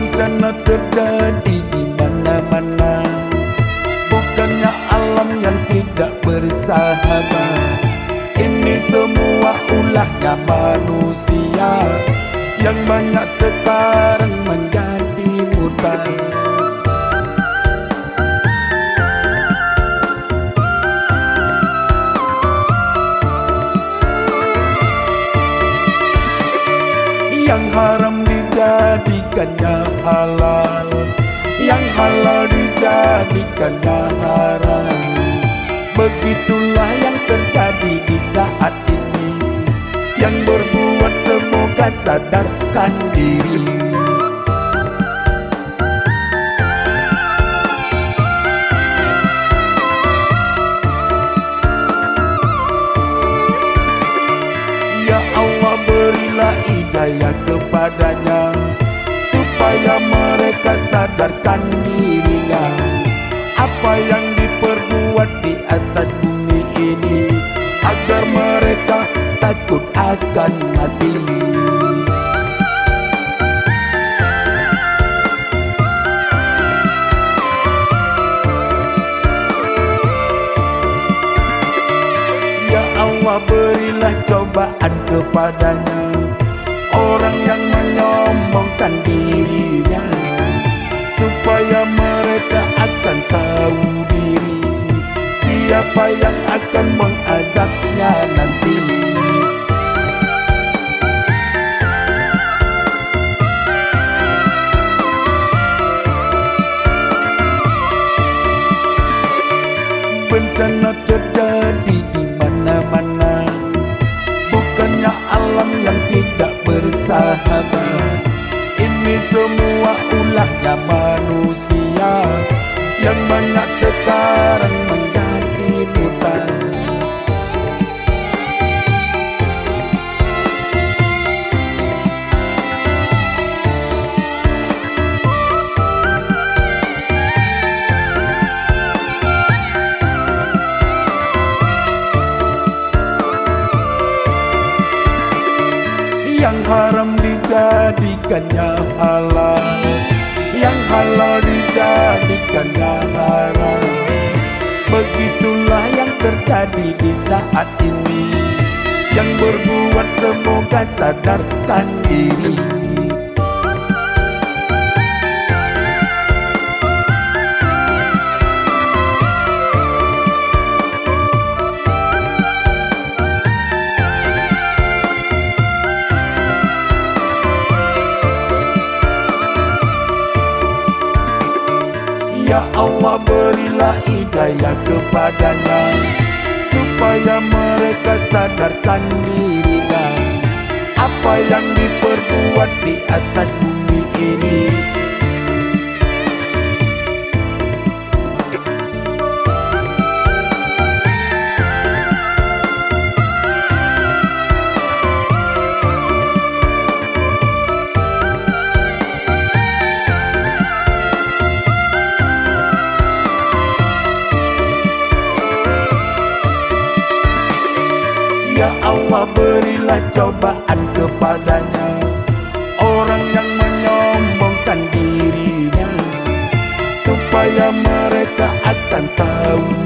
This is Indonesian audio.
Bencana terjadi di mana-mana, bukannya alam yang tidak bersahabat. Ini semua ulahnya manusia yang banyak sekarang menjadi murtad. Yang haram dijadikannya halal, yang halal dijadikannya haram. Begitulah yang terjadi di saat ini. Yang berbuat semoga sadarkan diri. Ya Allah, berilah hidayah kepadanya, supaya mereka sadarkan dirinya. Apa yang diperbuat di atas bumi ini, agar mereka takut akan mati. Ya Allah, berilah cobaan kepadanya, orang yang menyombongkan dirinya, supaya mereka akan tahu diri, siapa yang akan mengazabnya nanti. Bencana terjadi di mana-mana, bukannya alam yang tidak bersahabat. Ini semua ulahnya manusia yang banyak sekarang menjadi murtad. Yang haram dijadikannya halal, yang halal dijadikannya haram. Begitulah yang terjadi di saat ini. Yang berbuat semoga sadarkan diri. Ya Allah, berilah hidayah kepadanya, supaya mereka sadarkan dirinya. Apa yang diperbuat di atas bumi ini, ya Allah, berilah cobaan kepadanya, orang yang menyombongkan dirinya, supaya mereka akan tahu